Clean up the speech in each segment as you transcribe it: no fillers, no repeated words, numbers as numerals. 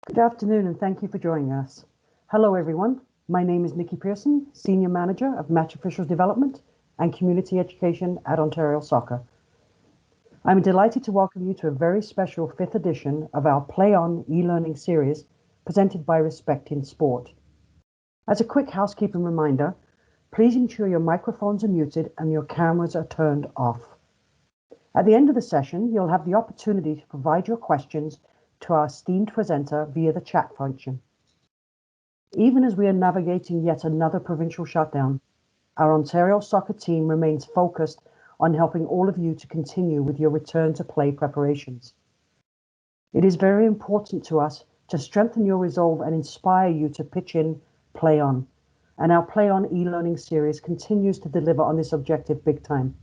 Good afternoon and thank you for joining us. Hello everyone, my name is Nikki Pearson, Senior Manager of Match Officials Development and Community Education at Ontario Soccer. I'm delighted to welcome you to a very special 5th edition of our Play On e-learning series presented by Respect in Sport. As a quick housekeeping reminder, please ensure your microphones are muted and your cameras are turned off. At the end of the session, you'll have the opportunity to provide your questions to our esteemed presenter via the chat function. Even as we are navigating yet another provincial shutdown, our Ontario soccer team remains focused on helping all of you to continue with your return to play preparations. It is very important to us to strengthen your resolve and inspire you to pitch in, play on. And our Play On e-learning series continues to deliver on this objective big time.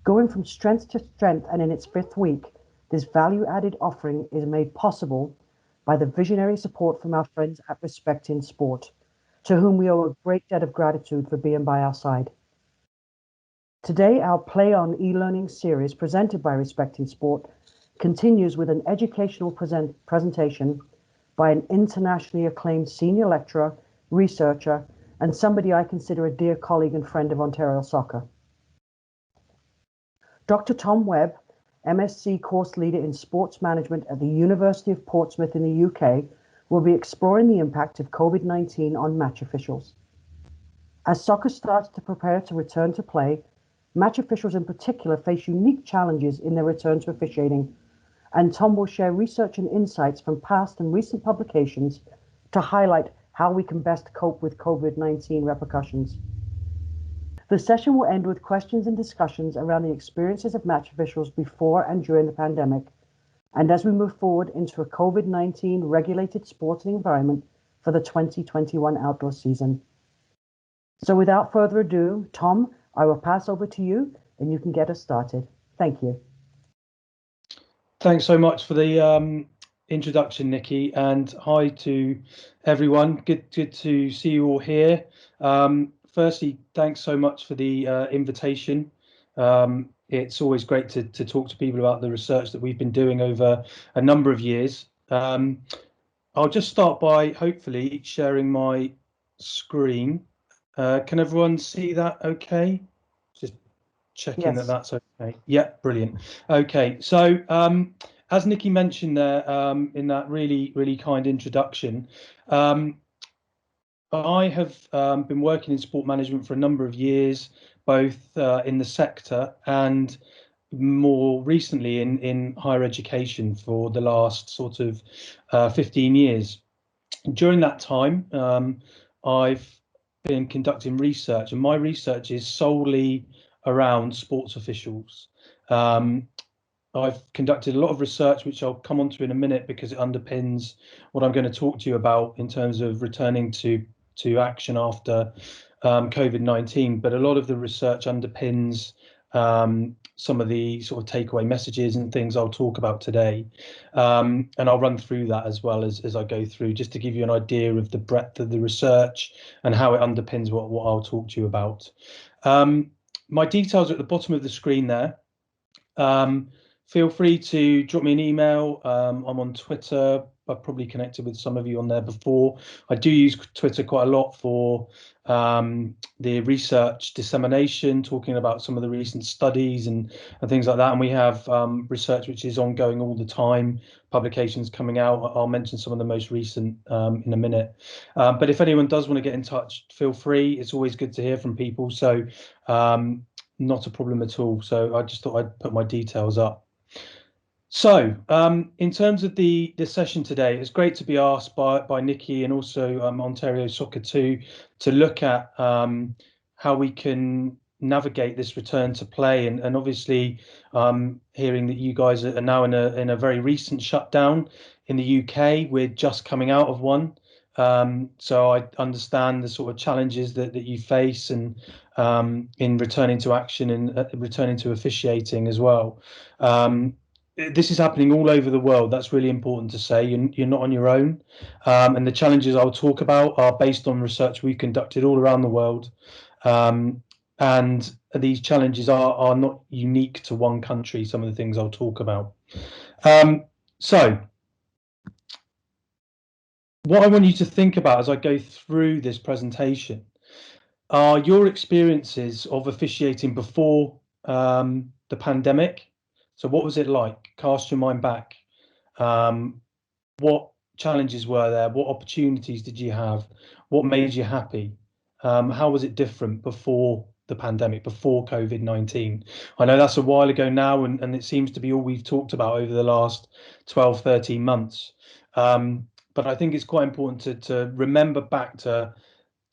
Going from strength to strength and in its 5th week, this value-added offering is made possible by the visionary support from our friends at Respect in Sport, to whom we owe a great debt of gratitude for being by our side. Today, our Play On e-learning series presented by Respect in Sport continues with an educational presentation by an internationally acclaimed senior lecturer, researcher, and somebody I consider a dear colleague and friend of Ontario Soccer. Dr. Tom Webb, MSc course leader in sports management at the University of Portsmouth in the UK, will be exploring the impact of COVID-19 on match officials. As soccer starts to prepare to return to play, match officials in particular face unique challenges in their return to officiating, and Tom will share research and insights from past and recent publications to highlight how we can best cope with COVID-19 repercussions. The session will end with questions and discussions around the experiences of match officials before and during the pandemic, and as we move forward into a COVID-19 regulated sporting environment for the 2021 outdoor season. So without further ado, Tom, I will pass over to you and you can get us started. Thank you. Thanks so much for the introduction, Nikki, and hi to everyone. Good to see you all here. Firstly, thanks so much for the invitation. It's always great to talk to people about the research that we've been doing over a number of years. I'll just start by hopefully sharing my screen. Can everyone see that okay? Just checking Yes. that's okay. Yeah, brilliant. Okay, so as Nikki mentioned there in that really kind introduction, I have been working in sport management for a number of years, both in the sector and more recently in higher education for the last sort of 15 years. During that time, I've been conducting research, and my research is solely around sports officials. I've conducted a lot of research, which I'll come on to in a minute because it underpins what I'm going to talk to you about in terms of returning to action after COVID-19. But a lot of the research underpins some of the sort of takeaway messages and things I'll talk about today. And I'll run through that as well as I go through, just to give you an idea of the breadth of the research and how it underpins what I'll talk to you about. My details are at the bottom of the screen there. Feel free to drop me an email. I'm on Twitter. I've probably connected with some of you on there before. I do use Twitter quite a lot for the research dissemination, talking about some of the recent studies and things like that. And we have research which is ongoing all the time, publications coming out. I'll mention some of the most recent in a minute. But if anyone does want to get in touch, feel free. It's always good to hear from people. So not a problem at all. So I just thought I'd put my details up. So in terms of the session today, it's great to be asked by Nikki and also Ontario Soccer to look at how we can navigate this return to play, and obviously hearing that you guys are now in a very recent shutdown in the UK. We're just coming out of one. So I understand the sort of challenges that you face and in returning to action and returning to officiating as well. This is happening all over the world. That's really important to say. You're not on your own. And the challenges I'll talk about are based on research we've conducted all around the world. And these challenges are not unique to one country, some of the things I'll talk about. So What I want you to think about as I go through this presentation are your experiences of officiating before the pandemic. So what was it like? Cast your mind back. Um, what challenges were there? What opportunities did you have? What made you happy? How was it different before the pandemic, before COVID-19? I know that's a while ago now, and it seems to be all we've talked about over the last 12, 13 months. But I think it's quite important to remember back to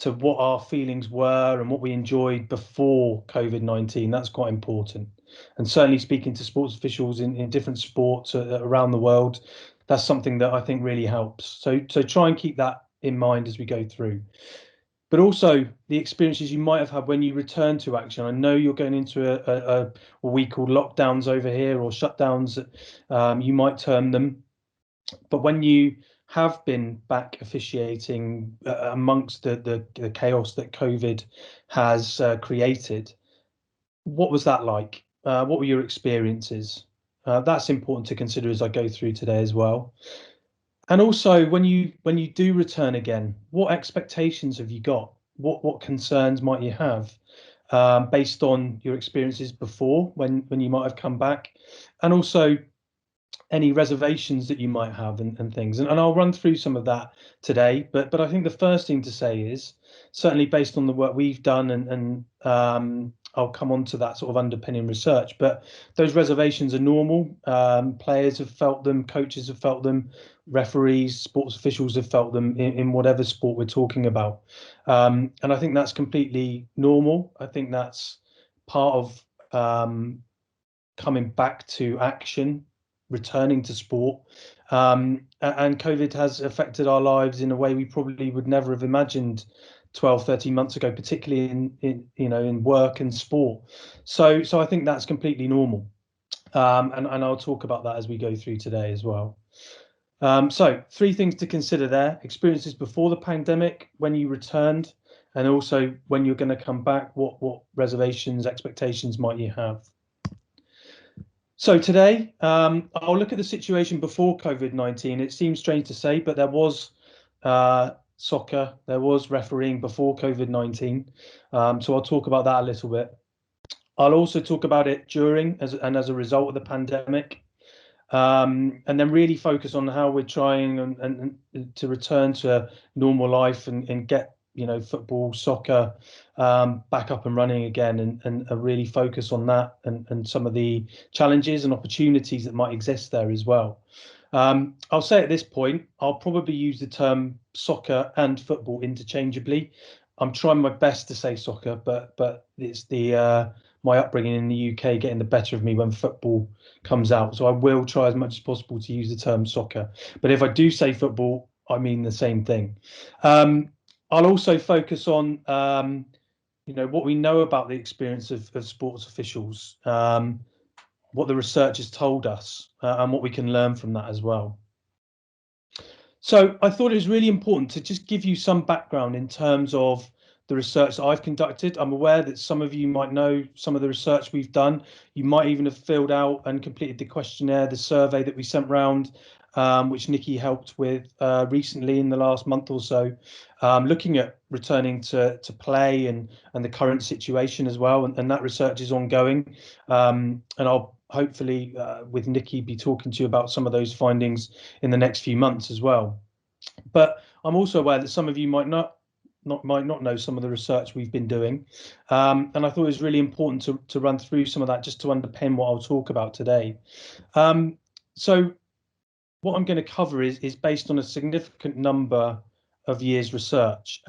what our feelings were and what we enjoyed before COVID-19. That's quite important. And certainly speaking to sports officials in different sports around the world, that's something that I think really helps. So try and keep that in mind as we go through. But also the experiences you might have had when you return to action. I know you're going into what we call lockdowns over here, or shutdowns, you might term them. But when you have been back officiating amongst the chaos that COVID has created, what was that like? What were your experiences? That's important to consider as I go through today as well. And also, when you do return again, what expectations have you got? What concerns might you have based on your experiences before when you might have come back, and also any reservations that you might have and things. And I'll run through some of that today. But I think the first thing to say is certainly based on the work we've done, and I'll come on to that sort of underpinning research. But those reservations are normal. Players have felt them, coaches have felt them, referees, sports officials have felt them in whatever sport we're talking about. And I think that's completely normal. I think that's part of coming back to action, returning to sport. And COVID has affected our lives in a way we probably would never have imagined 12, 13 months ago, particularly in work and sport. So I think that's completely normal. And I'll talk about that as we go through today as well. So three things to consider there: experiences before the pandemic, when you returned, and also when you're going to come back, what reservations, expectations might you have? So today, I'll look at the situation before COVID-19. It seems strange to say, but there was soccer, there was refereeing before COVID-19. So I'll talk about that a little bit. I'll also talk about it during and as a result of the pandemic, and then really focus on how we're trying and to return to normal life and get football, soccer back up and running again, and really focus on that and some of the challenges and opportunities that might exist there as well. I'll say at this point, I'll probably use the term soccer and football interchangeably. I'm trying my best to say soccer, but it's the my upbringing in the UK getting the better of me when football comes out. So I will try as much as possible to use the term soccer. But if I do say football, I mean the same thing. I'll also focus on what we know about the experience of sports officials, what the research has told us, and what we can learn from that as well. So I thought it was really important to just give you some background in terms of the research that I've conducted. I'm aware that some of you might know some of the research we've done. You might even have filled out and completed the questionnaire, the survey that we sent round, which Nikki helped with recently in the last month or so, looking at returning to play and the current situation as well. And that research is ongoing. And I'll hopefully, with Nikki, be talking to you about some of those findings in the next few months as well. But I'm also aware that some of you might not know some of the research we've been doing, and I thought it was really important to run through some of that just to underpin what I'll talk about today. So what I'm going to cover is based on a significant number of years research.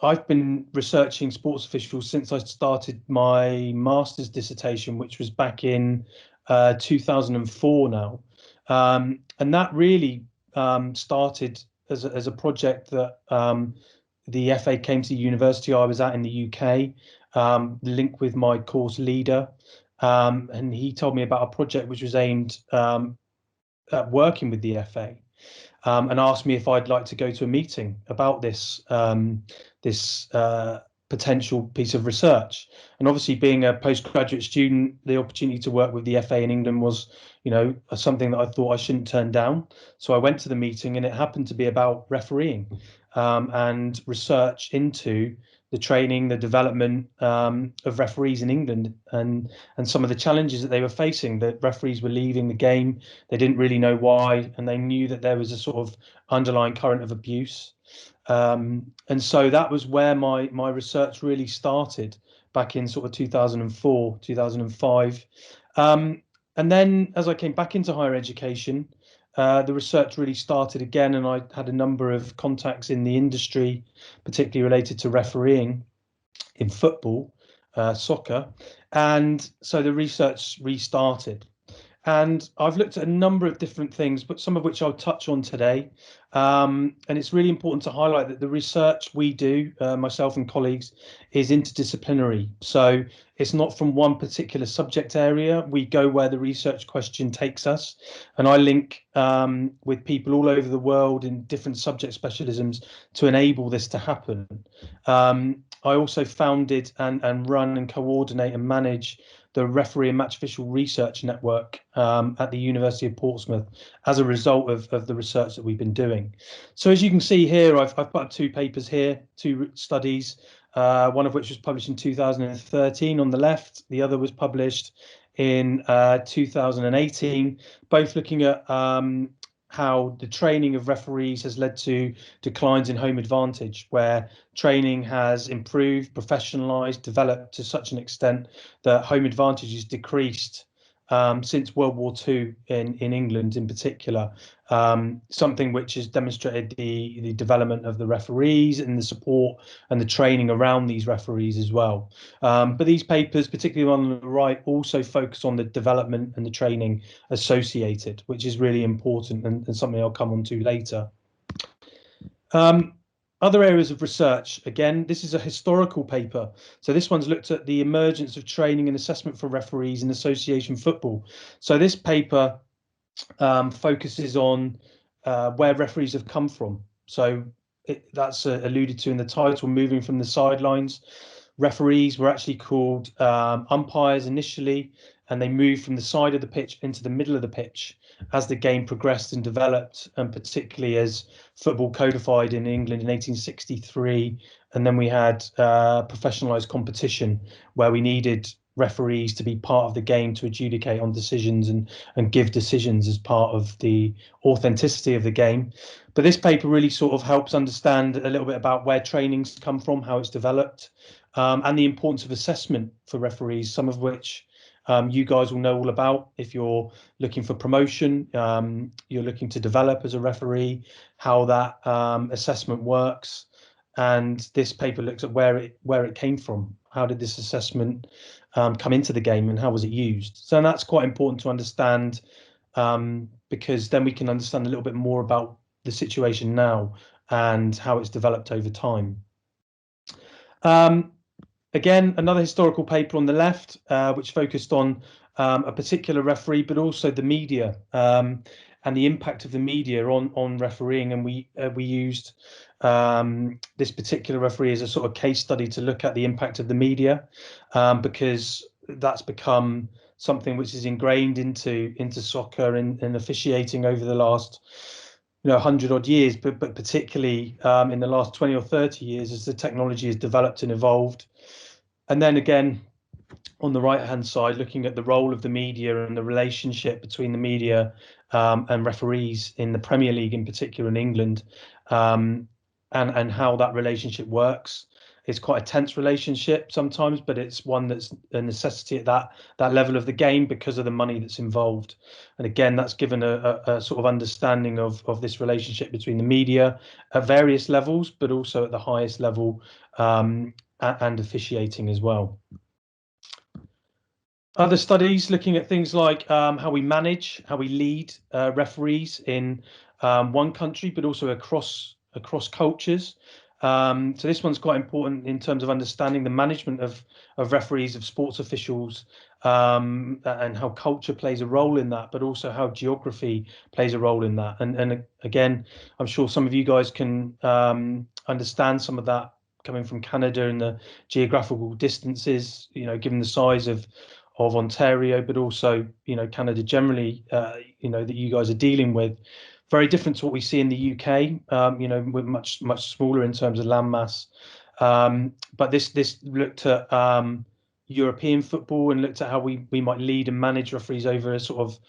I've been researching sports officials since I started my master's dissertation, which was back in 2004 now. And that really started as a project that the FA came to the university I was at in the UK, linked with my course leader. And he told me about a project which was aimed at working with the FA. And asked me if I'd like to go to a meeting about this potential piece of research. And obviously, being a postgraduate student, the opportunity to work with the FA in England was, something that I thought I shouldn't turn down. So I went to the meeting, and it happened to be about refereeing, and research into the training, the development, of referees in England, and some of the challenges that they were facing. That referees were leaving the game, they didn't really know why, and they knew that there was a sort of underlying current of abuse. And so that was where my research really started back in sort of 2004, 2005. And then as I came back into higher education, the research really started again, and I had a number of contacts in the industry, particularly related to refereeing in football, soccer. And so the research restarted. And I've looked at a number of different things, but some of which I'll touch on today. And it's really important to highlight that the research we do, myself and colleagues, is interdisciplinary. So it's not from one particular subject area. We go where the research question takes us. And I link with people all over the world in different subject specialisms to enable this to happen. I also founded and run and coordinate and manage the Referee and Match Official Research Network at the University of Portsmouth as a result of the research that we've been doing. So as you can see here, I've put up two papers here, two studies, one of which was published in 2013 on the left, the other was published in 2018, both looking at how the training of referees has led to declines in home advantage, where training has improved, professionalised, developed to such an extent that home advantage has decreased since World War II in England in particular, something which has demonstrated the development of the referees and the support and the training around these referees as well. But these papers, particularly on the right, also focus on the development and the training associated, which is really important and something I'll come on to later. Other areas of research, again, this is a historical paper. So this one's looked at the emergence of training and assessment for referees in association football. So this paper focuses on where referees have come from. So that's alluded to in the title, moving from the sidelines. Referees were actually called umpires initially, and they moved from the side of the pitch into the middle of the pitch as the game progressed and developed, and particularly as football codified in England in 1863. And then we had professionalised competition where we needed referees to be part of the game to adjudicate on decisions and give decisions as part of the authenticity of the game. But this paper really sort of helps understand a little bit about where training's come from, how it's developed, and the importance of assessment for referees, some of which you guys will know all about. If you're looking for promotion, you're looking to develop as a referee, how that assessment works. And this paper looks at where it came from. How did this assessment come into the game, and how was it used? So that's quite important to understand, because then we can understand a little bit more about the situation now and how it's developed over time. Again, another historical paper on the left, which focused on a particular referee, but also the media, and the impact of the media on refereeing. And we used this particular referee as a sort of case study to look at the impact of the media, because that's become something which is ingrained into soccer and officiating over the last 100 odd years, but particularly in the last 20 or 30 years as the technology has developed and evolved. And then again, on the right hand side, looking at the role of the media and the relationship between the media and referees in the Premier League, in particular in England, and how that relationship works. It's quite a tense relationship sometimes, but it's one that's a necessity at that level of the game because of the money that's involved. And again, that's given a sort of understanding of this relationship between the media at various levels, but also at the highest level, and officiating as well. Other studies looking at things like how we manage, how we lead referees in one country, but also across cultures. So this one's quite important in terms of understanding the management of referees, of sports officials, and how culture plays a role in that, but also how geography plays a role in that. And again, I'm sure some of you guys can understand some of that coming from Canada and the geographical distances, given the size of Ontario, but also, Canada generally, that you guys are dealing with, very different to what we see in the UK. We're much smaller in terms of landmass. But this looked at European football and looked at how we might lead and manage referees over a sort of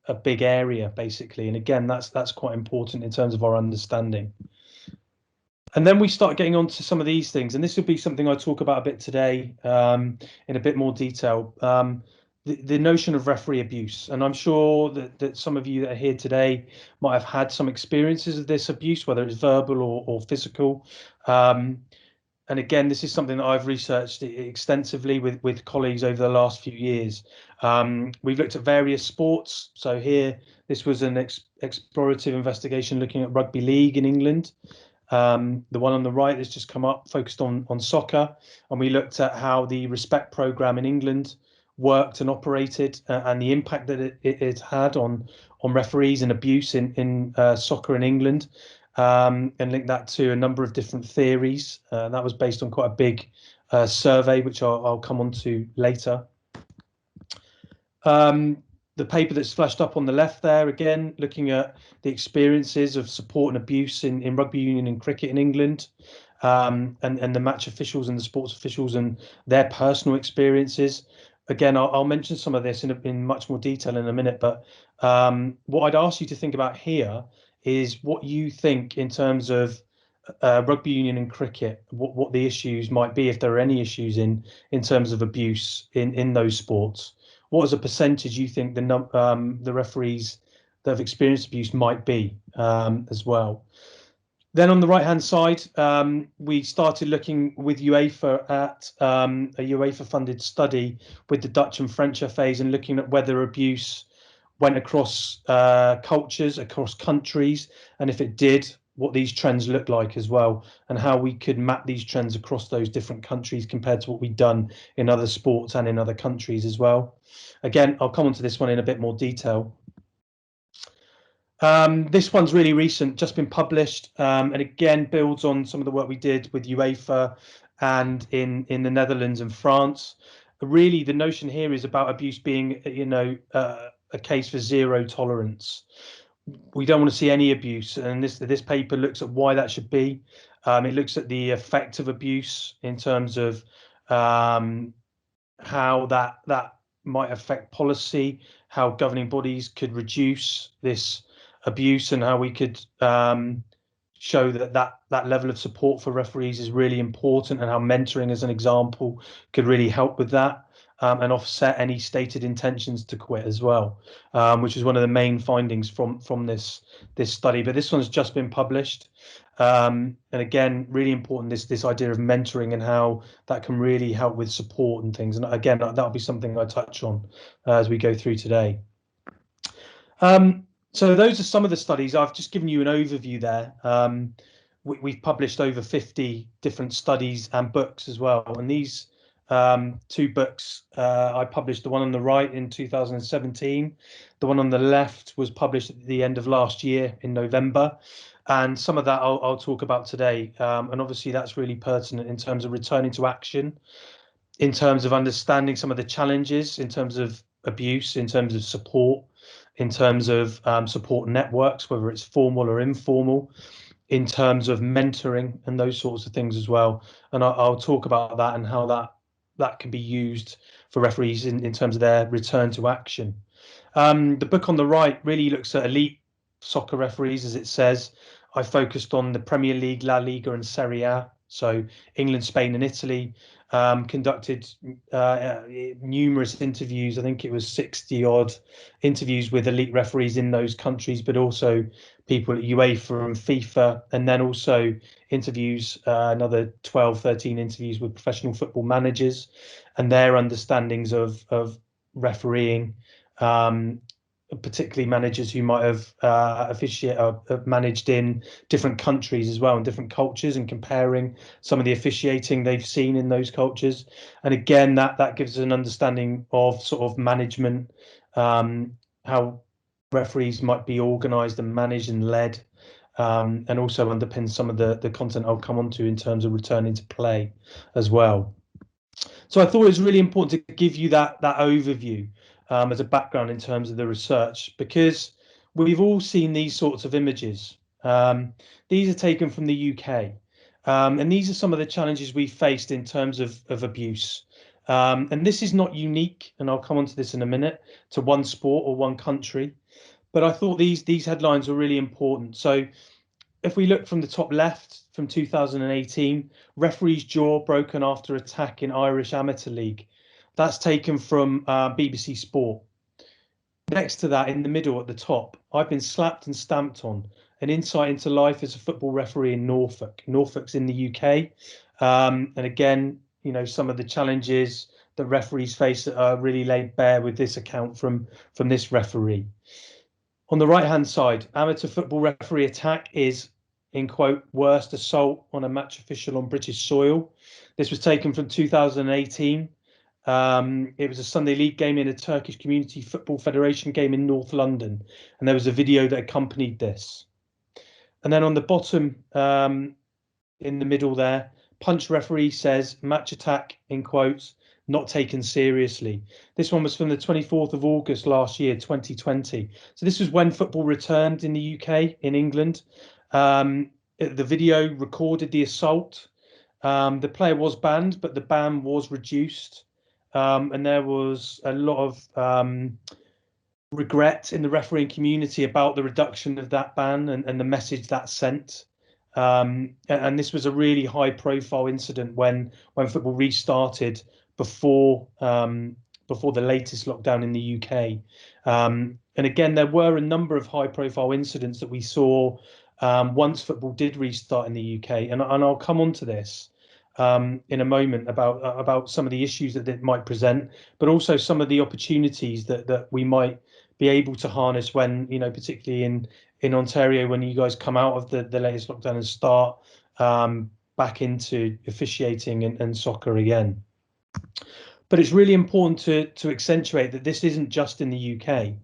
a big area, basically. And again, that's quite important in terms of our understanding. And then we start getting on to some of these things, and this will be something I talk about a bit today in a bit more detail. The notion of referee abuse, and I'm sure that some of you that are here today might have had some experiences of this abuse, whether it's verbal or physical. And again, this is something that I've researched extensively with colleagues over the last few years. We've looked at various sports. So here, this was an explorative investigation looking at rugby league in England. The one on the right has just come up, focused on soccer, and we looked at how the Respect programme in England worked and operated, and the impact that it had on referees and abuse in soccer in England, and linked that to a number of different theories. That was based on quite a big survey, which I'll come on to later. The paper that's flashed up on the left there, again, looking at the experiences of support and abuse in rugby union and cricket in England, and the match officials and the sports officials and their personal experiences. Again, I'll mention some of this in much more detail in a minute, but what I'd ask you to think about here is what you think in terms of rugby union and cricket, what the issues might be, if there are any issues in terms of abuse in those sports. What as a percentage you think the referees that have experienced abuse might be as well. Then on the right-hand side, we started looking with UEFA at a UEFA-funded study with the Dutch and French FAs and looking at whether abuse went across cultures, across countries, and if it did, what these trends look like as well, and how we could map these trends across those different countries compared to what we've done in other sports and in other countries as well. Again, I'll come on to this one in a bit more detail. This one's really recent, just been published, and again builds on some of the work we did with UEFA and in the Netherlands and France. Really, the notion here is about abuse being, a case for zero tolerance. We don't want to see any abuse, and this paper looks at why that should be. It looks at the effect of abuse in terms of how that might affect policy, how governing bodies could reduce this abuse, and how we could show that level of support for referees is really important, and how mentoring, as an example, could really help with that. And offset any stated intentions to quit as well, which is one of the main findings from this study. But this one's just been published, and again, really important, this idea of mentoring and how that can really help with support and things. And again, that'll be something I touch on as we go through today. So those are some of the studies. I've just given you an overview there. We've published over 50 different studies and books as well, and these two books, I published the one on the right in 2017. The one on the left was published at the end of last year in November, and some of that I'll talk about today. And obviously that's really pertinent in terms of returning to action, in terms of understanding some of the challenges, in terms of abuse, in terms of support, in terms of support networks, whether it's formal or informal, in terms of mentoring and those sorts of things as well. And I'll talk about that and how that can be used for referees in terms of their return to action. The book on the right really looks at elite soccer referees, as it says. I focused on the Premier League, La Liga and Serie A, so England, Spain and Italy. Conducted numerous interviews. I think it was 60 odd interviews with elite referees in those countries, but also people at UEFA and FIFA, and then also interviews, another 12, 13 interviews with professional football managers and their understandings of refereeing, particularly managers who might have have managed in different countries as well, and different cultures, and comparing some of the officiating they've seen in those cultures. And again, that gives us an understanding of sort of management, how referees might be organised and managed and led, and also underpins some of the content I'll come on to in terms of returning to play as well. So I thought it was really important to give you that overview as a background in terms of the research, because we've all seen these sorts of images. These are taken from the UK, and these are some of the challenges we faced in terms of abuse. And this is not unique, and I'll come on to this in a minute, to one sport or one country. But I thought these headlines were really important. So if we look from the top left, from 2018, referee's jaw broken after attack in Irish Amateur League. That's taken from BBC Sport. Next to that, in the middle at the top, I've been slapped and stamped on. An insight into life as a football referee in Norfolk. Norfolk's in the UK. And again, you know, some of the challenges that referees face are really laid bare with this account from this referee. On the right-hand side, amateur football referee attack is, in quote, worst assault on a match official on British soil. This was taken from 2018. It was a Sunday League game in a Turkish Community Football Federation game in North London, and there was a video that accompanied this. And then on the bottom, in the middle there, punch referee says match attack, in quotes, not taken seriously. This one was from the 24th of August last year, 2020. So this was when football returned in the UK, in England. The video recorded the assault. The player was banned, but the ban was reduced. And there was a lot of regret in the refereeing community about the reduction of that ban and the message that sent. And this was a really high profile incident when football restarted before the latest lockdown in the UK. And again, there were a number of high profile incidents that we saw once football did restart in the UK. And I'll come on to this in a moment about some of the issues that it might present, but also some of the opportunities that we might be able to harness when, you know, particularly in Ontario, when you guys come out of the latest lockdown and start back into officiating and soccer again. But it's really important to accentuate that this isn't just in the UK.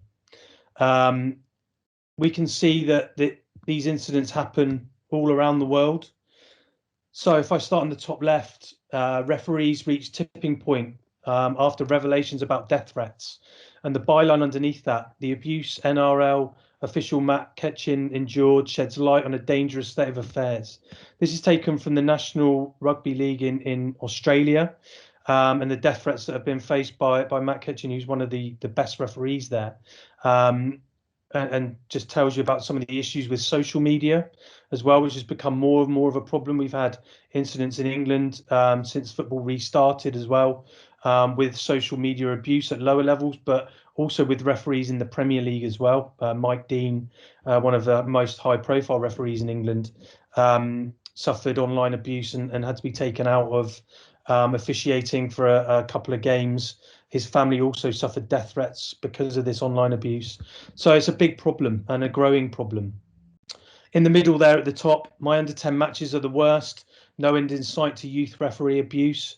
We can see that these incidents happen all around the world. So if I start on the top left, referees reach tipping point after revelations about death threats. And the byline underneath that, the abuse NRL official Matt Ketchin endured sheds light on a dangerous state of affairs. This is taken from the National Rugby League in Australia, and the death threats that have been faced by Matt Ketchin, who's one of the best referees there. And just tells you about some of the issues with social media as well, which has become more and more of a problem. We've had incidents in England since football restarted as well, with social media abuse at lower levels, but also with referees in the Premier League as well. Mike Dean, one of the most high-profile referees in England, suffered online abuse and had to be taken out of officiating for a couple of games. His family also suffered death threats because of this online abuse. So it's a big problem and a growing problem. In the middle there at the top, my under 10 matches are the worst. No end in sight to youth referee abuse.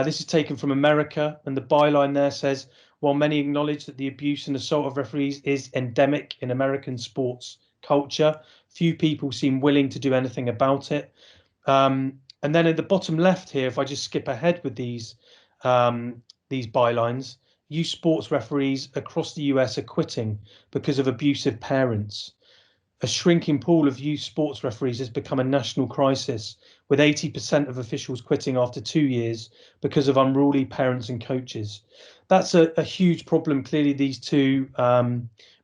This is taken from America, and the byline there says, while many acknowledge that the abuse and assault of referees is endemic in American sports culture, few people seem willing to do anything about it. And then at the bottom left here, if I just skip ahead with these bylines, youth sports referees across the US are quitting because of abusive parents. A shrinking pool of youth sports referees has become a national crisis, with 80% of officials quitting after 2 years because of unruly parents and coaches. That's a huge problem. Clearly, these two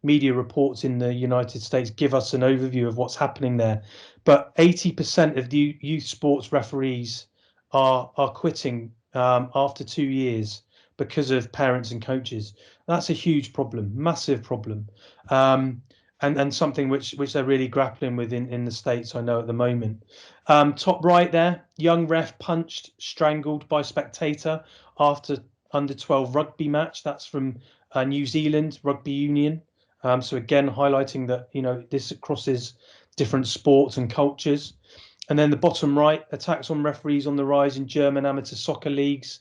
media reports in the United States give us an overview of what's happening there. But 80% of the youth sports referees are quitting after 2 years because of parents and coaches. That's a huge problem, massive problem. And something which they're really grappling with in the States, I know, at the moment. Top right there, young ref punched, strangled by spectator after under 12 rugby match. That's from New Zealand Rugby Union. So again, highlighting that, you know, this crosses different sports and cultures. And then the bottom right, attacks on referees on the rise in German amateur soccer leagues.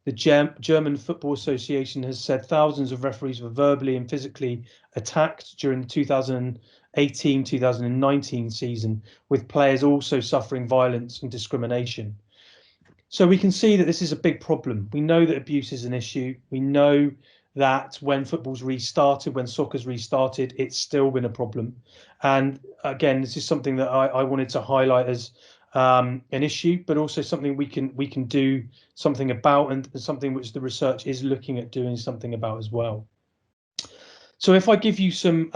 The German Football Association has said thousands of referees were verbally and physically attacked during the 2018-2019 season, with players also suffering violence and discrimination. So we can see that this is a big problem. We know that abuse is an issue. We know that when football's restarted, when soccer's restarted, it's still been a problem. And again, this is something that I wanted to highlight as an issue, but also something we can do something about, and something which the research is looking at doing something about as well. So if I give you some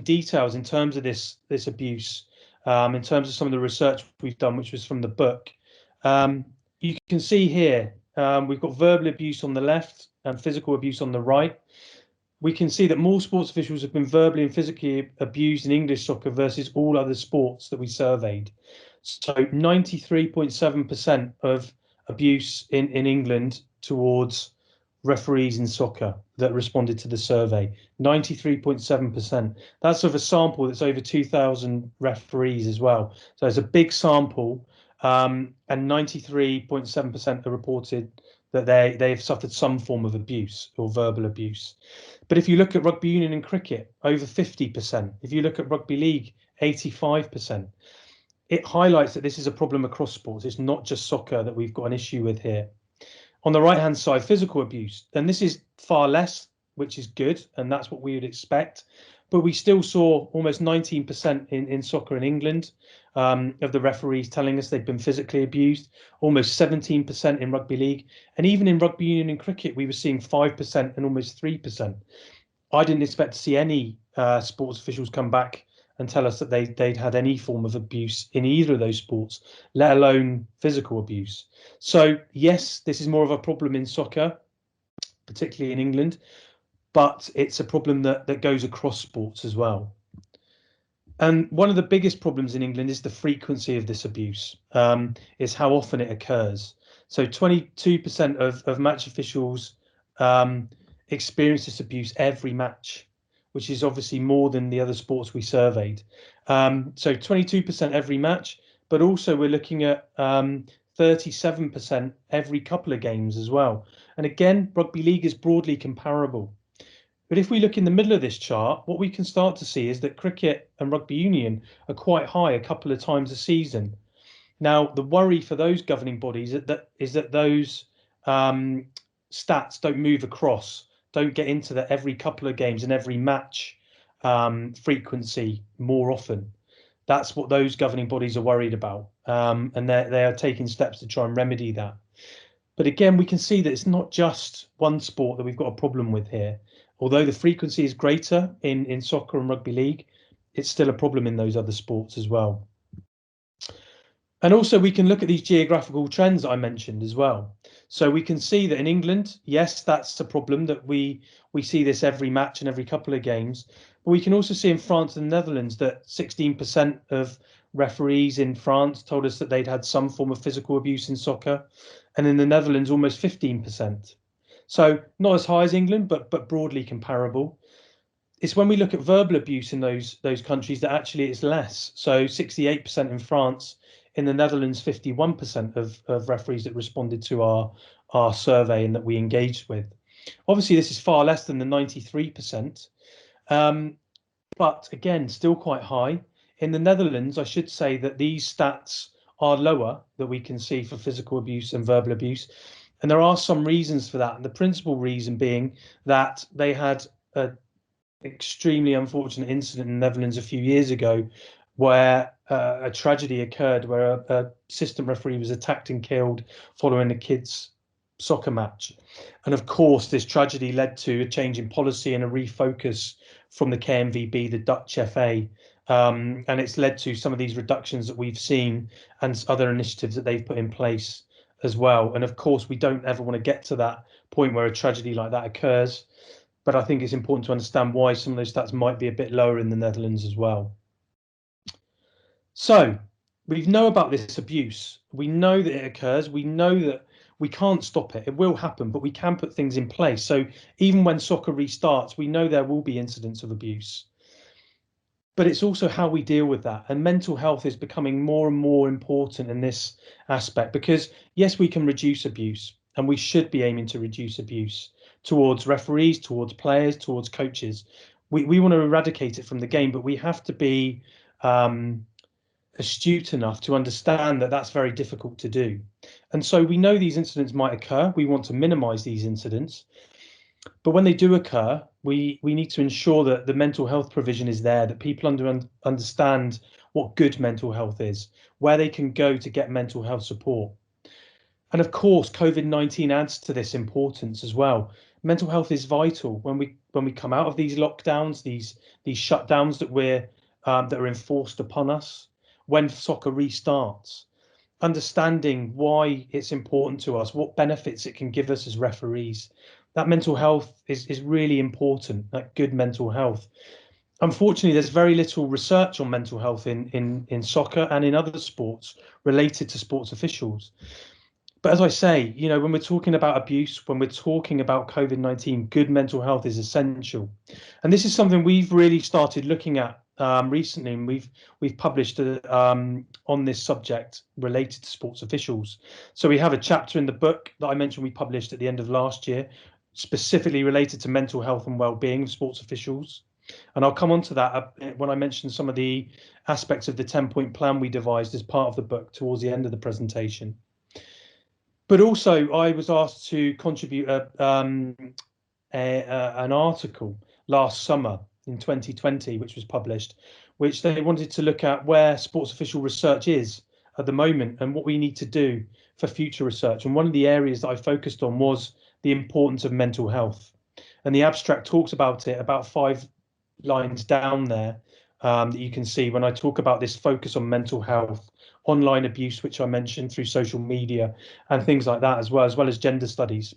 details in terms of this abuse, in terms of some of the research we've done, which was from the book, you can see here we've got verbal abuse on the left and physical abuse on the right. We can see that more sports officials have been verbally and physically abused in English soccer versus all other sports that we surveyed. So 93.7% of abuse in England towards referees in soccer that responded to the survey. 93.7%. That's of a sample that's over 2,000 referees as well. So it's a big sample, and 93.7% are reported that they've suffered some form of abuse or verbal abuse. But if you look at rugby union and cricket, over 50%. If you look at rugby league, 85%. It highlights that this is a problem across sports. It's not just soccer that we've got an issue with here. On the right hand side, physical abuse, and this is far less, which is good, and that's what we would expect. But we still saw almost 19% in soccer in England of the referees telling us they'd been physically abused, almost 17% in rugby league, and even in rugby union and cricket, we were seeing 5% and almost 3%. I didn't expect to see any sports officials come back and tell us that they'd had any form of abuse in either of those sports, let alone physical abuse. So yes, this is more of a problem in soccer, particularly in England, but it's a problem that goes across sports as well. And one of the biggest problems in England is the frequency of this abuse, is how often it occurs. So 22% of match officials experience this abuse every match, which is obviously more than the other sports we surveyed. So 22% every match, but also we're looking at 37% every couple of games as well. And again, rugby league is broadly comparable. But if we look in the middle of this chart, what we can start to see is that cricket and rugby union are quite high a couple of times a season. Now, the worry for those governing bodies is that those stats don't move across, don't get into the every couple of games and every match frequency more often. That's what those governing bodies are worried about, and they are taking steps to try and remedy that. But again, we can see that it's not just one sport that we've got a problem with here. Although the frequency is greater in soccer and rugby league, it's still a problem in those other sports as well. And also we can look at these geographical trends that I mentioned as well. So we can see that in England, yes, that's a problem that we see this every match and every couple of games. But we can also see in France and the Netherlands that 16% of referees in France told us that they'd had some form of physical abuse in soccer. And in the Netherlands, almost 15%. So not as high as England, but broadly comparable. It's when we look at verbal abuse in those countries that actually it's less. So 68% in France, in the Netherlands, 51% of referees that responded to our survey and that we engaged with. Obviously, this is far less than the 93%, but again, still quite high. In the Netherlands, I should say that these stats are lower that we can see for physical abuse and verbal abuse. And there are some reasons for that. And the principal reason being that they had an extremely unfortunate incident in the Netherlands a few years ago where a tragedy occurred where a assistant referee was attacked and killed following a kids' soccer match. And of course, this tragedy led to a change in policy and a refocus from the KNVB, the Dutch FA. And it's led to some of these reductions that we've seen and other initiatives that they've put in place as well. And of course, we don't ever want to get to that point where a tragedy like that occurs. But I think it's important to understand why some of those stats might be a bit lower in the Netherlands as well. So we know about this abuse. We know that it occurs. We know that we can't stop it. It will happen, but we can put things in place. So even when soccer restarts, we know there will be incidents of abuse. But it's also how we deal with that. And mental health is becoming more and more important in this aspect because, yes, we can reduce abuse and we should be aiming to reduce abuse towards referees, towards players, towards coaches. we want to eradicate it from the game, but we have to be astute enough to understand that that's very difficult to do. And so we know these incidents might occur. We want to minimize these incidents. But when they do occur, we need to ensure that the mental health provision is there, that people understand what good mental health is, where they can go to get mental health support. And of course, COVID-19 adds to this importance as well. Mental health is vital when we come out of these lockdowns, these shutdowns that are enforced upon us, when soccer restarts. Understanding why it's important to us, what benefits it can give us as referees. That mental health is really important, that good mental health. Unfortunately, there's very little research on mental health in soccer and in other sports related to sports officials. But as I say, when we're talking about abuse, when we're talking about COVID-19, good mental health is essential. And this is something we've really started looking at recently, and we've published on this subject related to sports officials. So we have a chapter in the book that I mentioned we published at the end of last year, specifically related to mental health and well-being of sports officials. And I'll come on to that when I mention some of the aspects of the 10-point plan we devised as part of the book towards the end of the presentation. But also, I was asked to contribute an article last summer in 2020, which was published, which they wanted to look at where sports official research is at the moment and what we need to do for future research. And one of the areas that I focused on was the importance of mental health. And the abstract talks about it about 5 lines down there, that you can see when I talk about this focus on mental health, online abuse, which I mentioned through social media and things like that, as well as gender studies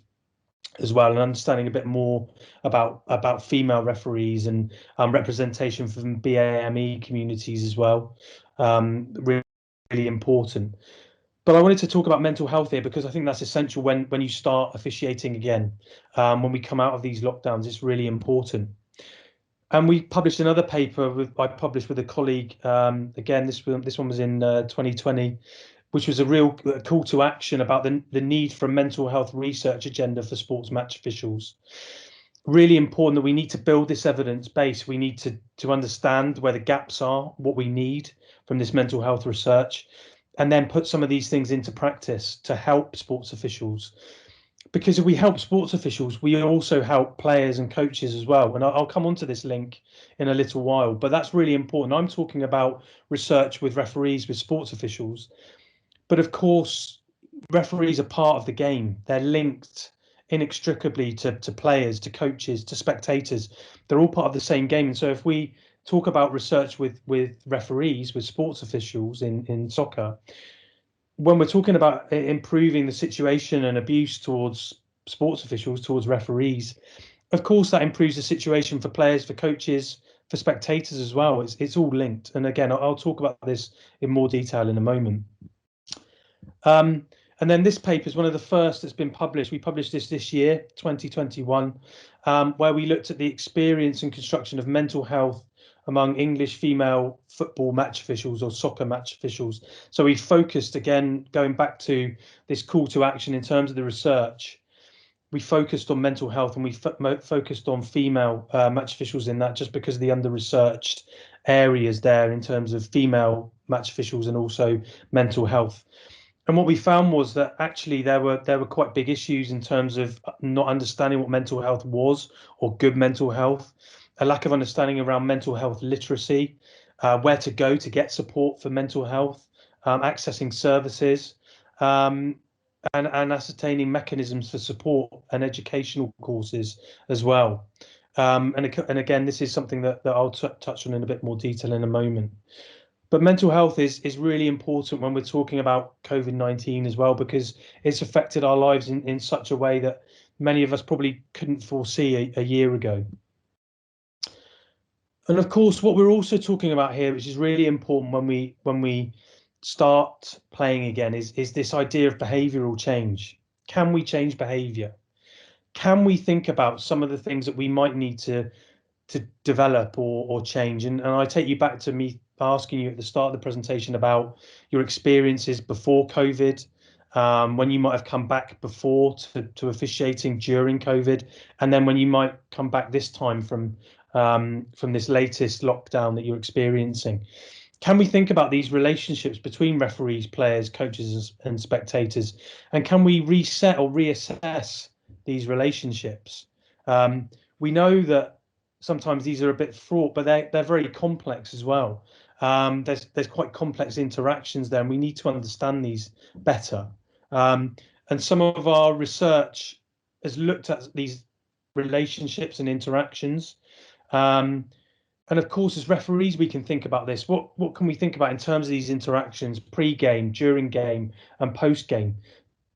as well, and understanding a bit more about female referees and representation from BAME communities as well. Really, really important. But I wanted to talk about mental health here because I think that's essential when you start officiating again. When we come out of these lockdowns, it's really important. And we published another paper I published with a colleague. Again, this one was in 2020, which was a real call to action about the need for a mental health research agenda for sports match officials. Really important that we need to build this evidence base. We need to understand where the gaps are, what we need from this mental health research, and then put some of these things into practice to help sports officials. Because if we help sports officials, we also help players and coaches as well. And I'll come on to this link in a little while, but that's really important. I'm talking about research with referees, with sports officials. But of course, referees are part of the game. They're linked inextricably to players, to coaches, to spectators. They're all part of the same game. And so if we talk about research with referees, with sports officials in soccer, when we're talking about improving the situation and abuse towards sports officials, towards referees, of course that improves the situation for players, for coaches, for spectators as well. It's all linked. And again, I'll talk about this in more detail in a moment. And then this paper is one of the first that's been published. We published this year, 2021, where we looked at the experience and construction of mental health among English female football match officials or soccer match officials. So we focused, again, going back to this call to action in terms of the research, we focused on mental health, and we focused on female match officials in that, just because of the under-researched areas there in terms of female match officials and also mental health. And what we found was that actually there were quite big issues in terms of not understanding what mental health was, or good mental health, a lack of understanding around mental health literacy, where to go to get support for mental health, accessing services, and ascertaining mechanisms for support and educational courses as well. And again, this is something that I'll touch on in a bit more detail in a moment. But mental health is really important when we're talking about COVID-19 as well, because it's affected our lives in such a way that many of us probably couldn't foresee a year ago. And of course, what we're also talking about here, which is really important when we start playing again, is this idea of behavioural change. Can we change behaviour? Can we think about some of the things that we might need to develop or change? And I take you back to me asking you at the start of the presentation about your experiences before COVID, when you might have come back before to officiating during COVID, and then when you might come back this time from from this latest lockdown that you're experiencing. Can we think about these relationships between referees, players, coaches, and spectators? And can we reset or reassess these relationships? We know that sometimes these are a bit fraught, but they're very complex as well. There's quite complex interactions there, and we need to understand these better. And some of our research has looked at these relationships and interactions. And of course, as referees, we can think about this. What can we think about in terms of these interactions, pre-game, during game, and post-game?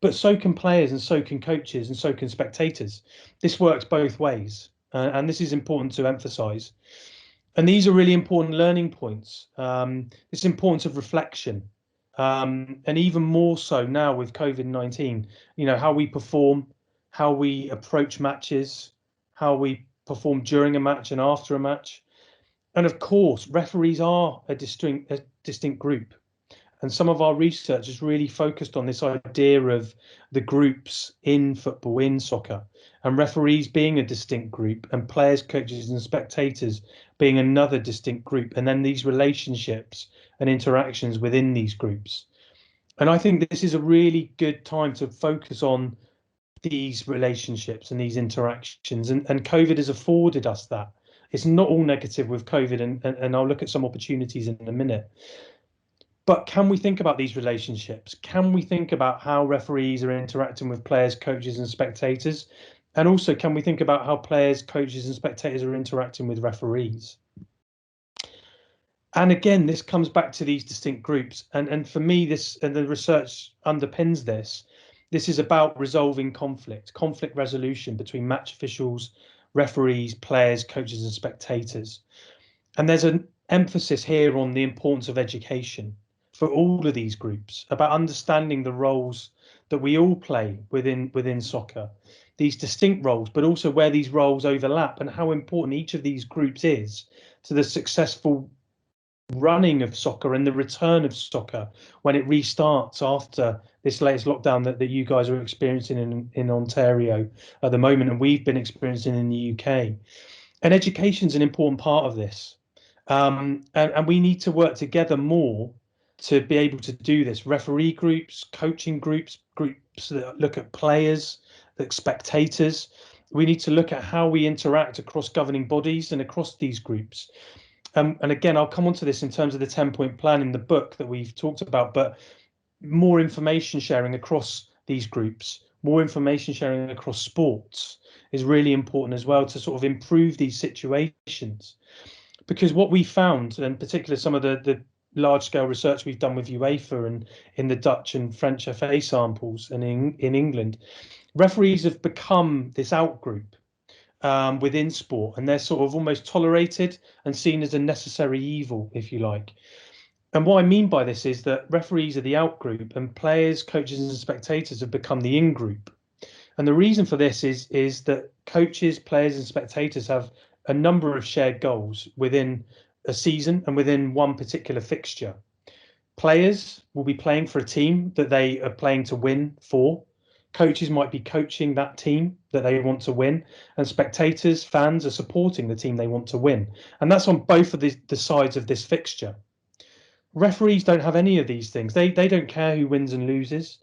But so can players, and so can coaches, and so can spectators. This works both ways, and this is important to emphasise. And these are really important learning points. This importance of reflection, and even more so now with COVID-19. How we perform, how we approach matches, how we perform during a match and after a match. And of course, referees are a distinct group. And some of our research is really focused on this idea of the groups in football, in soccer, and referees being a distinct group, and players, coaches, and spectators being another distinct group, and then these relationships and interactions within these groups. And I think this is a really good time to focus on these relationships and these interactions. And COVID has afforded us that. It's not all negative with COVID, and I'll look at some opportunities in a minute. But can we think about these relationships? Can we think about how referees are interacting with players, coaches, and spectators? And also, can we think about how players, coaches, and spectators are interacting with referees? And again, this comes back to these distinct groups. And for me, this, and the research underpins this, this is about resolving conflict resolution between match officials, referees, players, coaches, and spectators. And there's an emphasis here on the importance of education for all of these groups, about understanding the roles that we all play within soccer, these distinct roles, but also where these roles overlap and how important each of these groups is to the successful running of soccer and the return of soccer when it restarts after this latest lockdown that you guys are experiencing in Ontario at the moment, and we've been experiencing in the UK. And education is an important part of this. And we need to work together more to be able to do this. Referee groups, coaching groups, groups that look at players, the spectators. We need to look at how we interact across governing bodies and across these groups. And again, I'll come on to this in terms of the 10-point plan in the book that we've talked about, but more information sharing across these groups, more information sharing across sports is really important as well to sort of improve these situations. Because what we found, and particularly some of the large scale research we've done with UEFA and in the Dutch and French FA samples and in England, referees have become this out group within sport, and they're sort of almost tolerated and seen as a necessary evil, if you like. And what I mean by this is that referees are the out group and players, coaches, and spectators have become the in group. And the reason for this is that coaches, players, and spectators have a number of shared goals within a season and within one particular fixture. Players will be playing for a team that they are playing to win for. Coaches might be coaching that team that they want to win, and spectators, fans, are supporting the team they want to win. And that's on both of the sides of this fixture. Referees don't have any of these things. They don't care who wins and loses.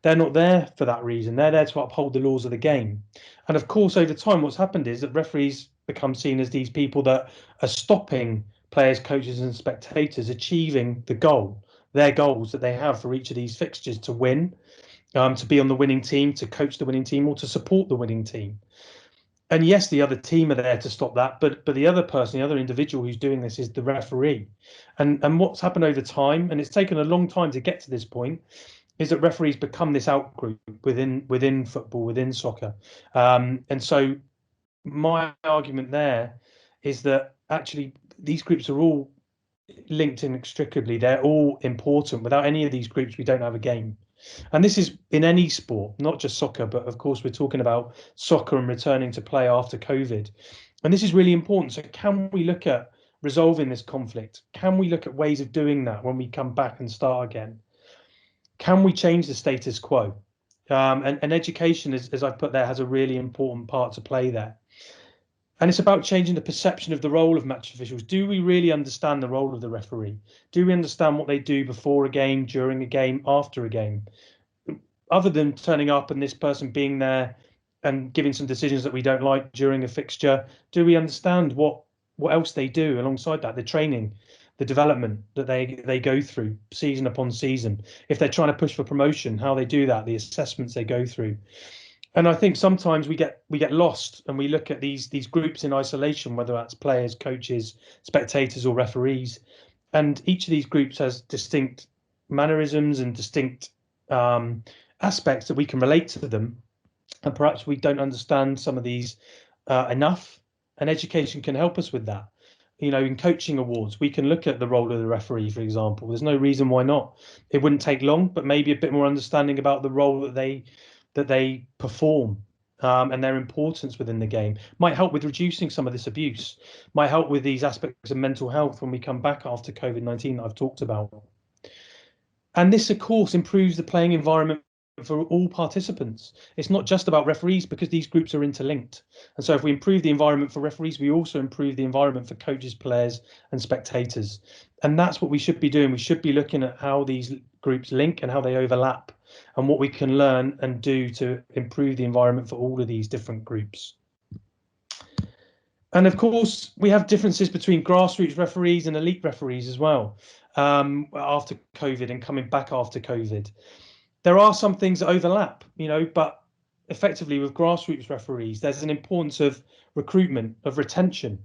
They're not there for that reason. They're there to uphold the laws of the game. And of course, over time, what's happened is that referees become seen as these people that are stopping players, coaches, and spectators achieving their goals that they have for each of these fixtures to win, to be on the winning team, to coach the winning team, or to support the winning team. And yes, the other team are there to stop that, but the other person, the other individual who's doing this is the referee. And what's happened over time, and it's taken a long time to get to this point, is that referees become this out group within football, within soccer. And so my argument there is that actually these groups are all linked inextricably. They're all important. Without any of these groups, we don't have a game. And this is in any sport, not just soccer, but of course we're talking about soccer and returning to play after COVID. And this is really important. So can we look at resolving this conflict? Can we look at ways of doing that when we come back and start again? Can we change the status quo? And education, as I've put there, has a really important part to play there. And it's about changing the perception of the role of match officials. Do we really understand the role of the referee? Do we understand what they do before a game, during a game, after a game? Other than turning up and this person being there and giving some decisions that we don't like during a fixture, do we understand what else they do alongside that? The training, the development that they go through season upon season. If they're trying to push for promotion, how they do that, the assessments they go through. And I think sometimes we get lost and we look at these groups in isolation, whether that's players, coaches, spectators, or referees. And each of these groups has distinct mannerisms and distinct aspects that we can relate to them. And perhaps we don't understand some of these enough. And education can help us with that. You know, in coaching awards, we can look at the role of the referee, for example. There's no reason why not. It wouldn't take long, but maybe a bit more understanding about the role that they perform and their importance within the game might help with reducing some of this abuse, might help with these aspects of mental health when we come back after COVID-19 that I've talked about. And this, of course, improves the playing environment for all participants. It's not just about referees because these groups are interlinked. And so if we improve the environment for referees, we also improve the environment for coaches, players, and spectators. And that's what we should be doing. We should be looking at how these groups link and how they overlap and what we can learn and do to improve the environment for all of these different groups. And of course, we have differences between grassroots referees and elite referees as well after COVID and coming back after COVID. There are some things that overlap, you know, but effectively with grassroots referees, there's an importance of recruitment, of retention,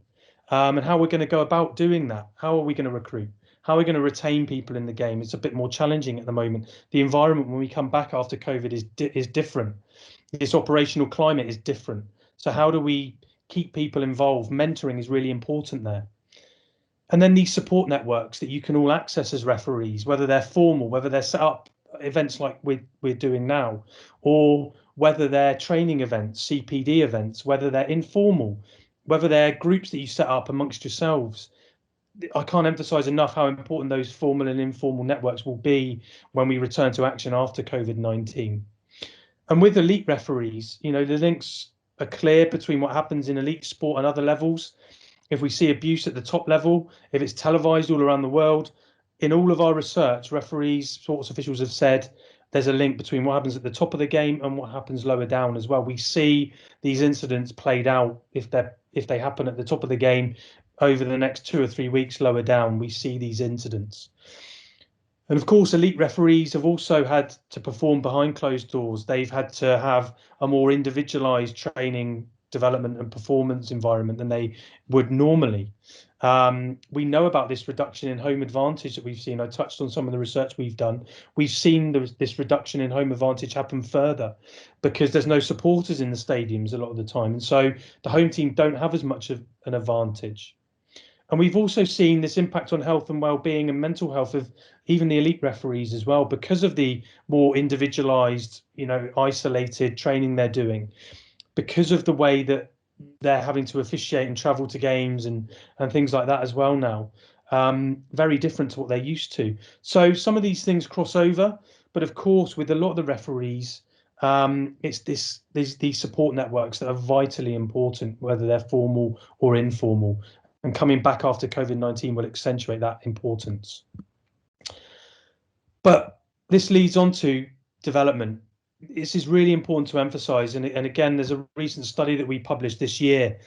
and how we're going to go about doing that. How are we going to recruit? How are we going to retain people in the game? It's a bit more challenging at the moment. The environment when we come back after COVID is different. This operational climate is different. So how do we keep people involved? Mentoring is really important there. And then these support networks that you can all access as referees, whether they're formal, whether they're set up events like we're doing now, or whether they're training events, CPD events, whether they're informal, whether they're groups that you set up amongst yourselves. I can't emphasize enough how important those formal and informal networks will be when we return to action after COVID-19. And with elite referees, you know, the links are clear between what happens in elite sport and other levels. If we see abuse at the top level, if it's televised all around the world, in all of our research, referees, sports officials have said there's a link between what happens at the top of the game and what happens lower down as well. We see these incidents played out if they happen at the top of the game over the next 2 or 3 weeks lower down. We see these incidents. And of course, elite referees have also had to perform behind closed doors. They've had to have a more individualized training, development and performance environment than they would normally. We know about this reduction in home advantage that we've seen. I touched on some of the research we've done. We've seen this reduction in home advantage happen further because there's no supporters in the stadiums a lot of the time. And so the home team don't have as much of an advantage. And we've also seen this impact on health and well-being and mental health of even the elite referees as well, because of the more individualized, you know, isolated training they're doing, because of the way that they're having to officiate and travel to games and things like that as well now. Very different to what they're used to. So some of these things cross over, but of course, with a lot of the referees, it's these support networks that are vitally important, whether they're formal or informal. And coming back after COVID-19 will accentuate that importance. But this leads on to development. This is really important to emphasize. And again, there's a recent study that we published this year.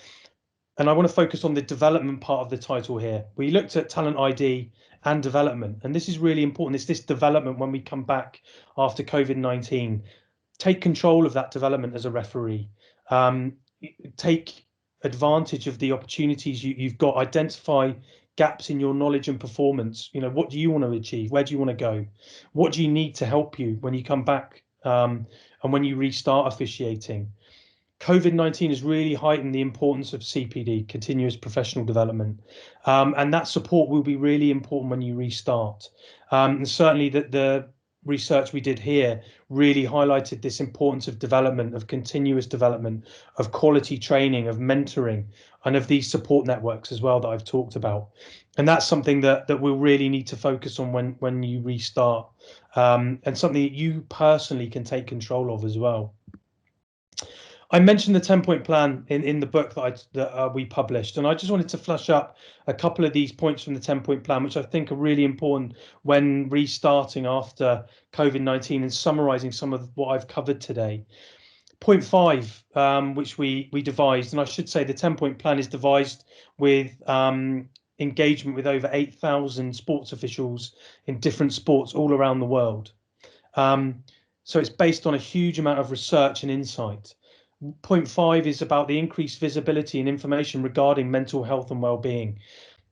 And I want to focus on the development part of the title here. We looked at talent ID and development. And this is really important. It's this development when we come back after COVID-19. Take control of that development as a referee. Take advantage of the opportunities you've got. Identify gaps in your knowledge and performance. You know, what do you want to achieve? Where do you want to go? What do you need to help you when you come back and when you restart officiating? COVID-19 has really heightened the importance of CPD, continuous professional development, and that support will be really important when you restart. And certainly the research we did here really highlighted this importance of development, of continuous development, of quality training, of mentoring, and of these support networks as well that I've talked about. And that's something that we'll really need to focus on when you restart, and something that you personally can take control of as well. I mentioned the 10-point plan in the book that we published, and I just wanted to flush up a couple of these points from the 10-point plan, which I think are really important when restarting after COVID-19 and summarising some of what I've covered today. Point 5, which we devised, and I should say the 10-point plan is devised with engagement with over 8,000 sports officials in different sports all around the world. So it's based on a huge amount of research and insight. Point 5 is about the increased visibility and information regarding mental health and well-being.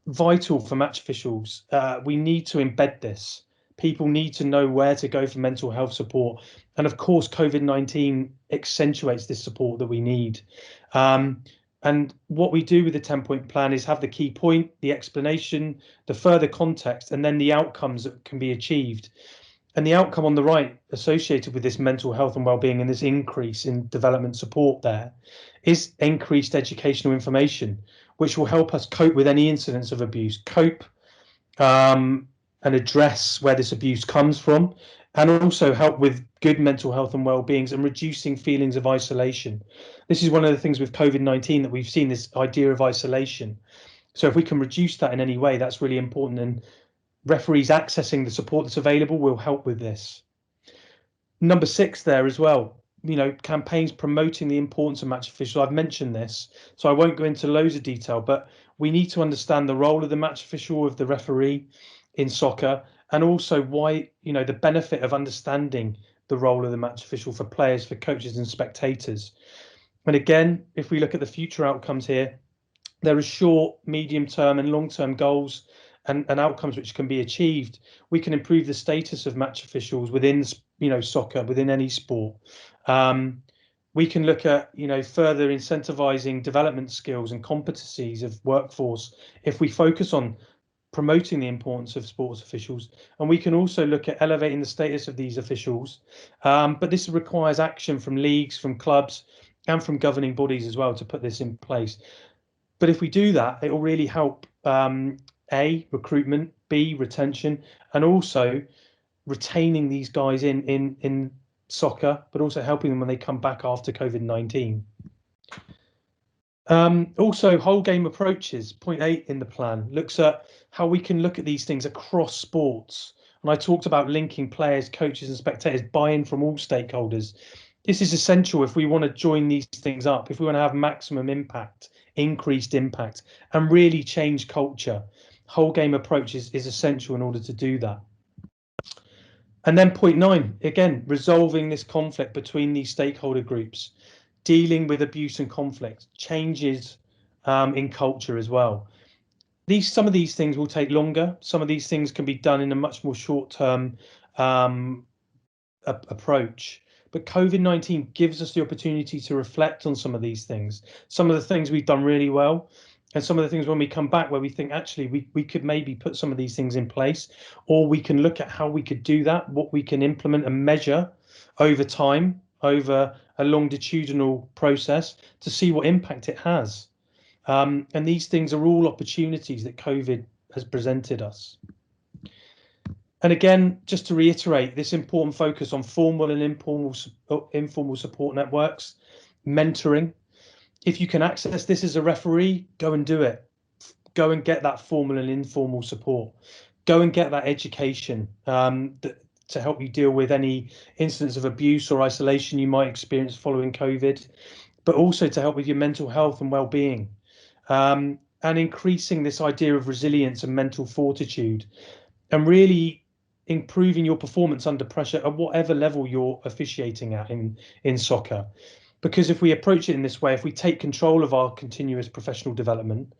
Vital for match officials. We need to embed this. People need to know where to go for mental health support. And of course, COVID-19 accentuates this support that we need. And what we do with the 10-point plan is have the key point, the explanation, the further context, and then the outcomes that can be achieved. And the outcome on the right associated with this mental health and well-being and this increase in development support there is increased educational information, which will help us cope with any incidents of abuse, cope and address where this abuse comes from, and also help with good mental health and well-beings and reducing feelings of isolation. This is one of the things with COVID-19 that we've seen, this idea of isolation. So if we can reduce that in any way, that's really important. And referees accessing the support that's available will help with this. Number 6 there as well, campaigns promoting the importance of match officials. I've mentioned this, so I won't go into loads of detail, but we need to understand the role of the match official, of the referee in soccer, and also why, the benefit of understanding the role of the match official for players, for coaches and spectators. And again, if we look at the future outcomes here, there are short, medium term and long term goals and outcomes which can be achieved. We can improve the status of match officials within, soccer, within any sport. We can look at, further incentivizing development skills and competencies of workforce if we focus on promoting the importance of sports officials. And we can also look at elevating the status of these officials. But this requires action from leagues, from clubs, and from governing bodies as well to put this in place. But if we do that, it will really help A, recruitment, B, retention, and also retaining these guys in soccer, but also helping them when they come back after COVID-19. Also, whole game approaches, point 8 in the plan, looks at how we can look at these things across sports. And I talked about linking players, coaches and spectators, buy-in from all stakeholders. This is essential if we want to join these things up, if we want to have maximum impact, increased impact, and really change culture. Whole game approach is essential in order to do that. And then point 9, again, resolving this conflict between these stakeholder groups, dealing with abuse and conflict, changes in culture as well. Some of these things will take longer. Some of these things can be done in a much more short-term approach. But COVID-19 gives us the opportunity to reflect on some of these things, some of the things we've done really well, and some of the things when we come back where we think actually we could maybe put some of these things in place, or we can look at how we could do that, what we can implement and measure over time, over a longitudinal process to see what impact it has. And these things are all opportunities that COVID has presented us. And again, just to reiterate, this important focus on formal and informal support networks, mentoring. If you can access this as a referee, go and do it. Go and get that formal and informal support. Go and get that education to help you deal with any incidents of abuse or isolation you might experience following COVID, but also to help with your mental health and well-being, and increasing this idea of resilience and mental fortitude, and really improving your performance under pressure at whatever level you're officiating at in soccer. Because if we approach it in this way, if we take control of our continuous professional development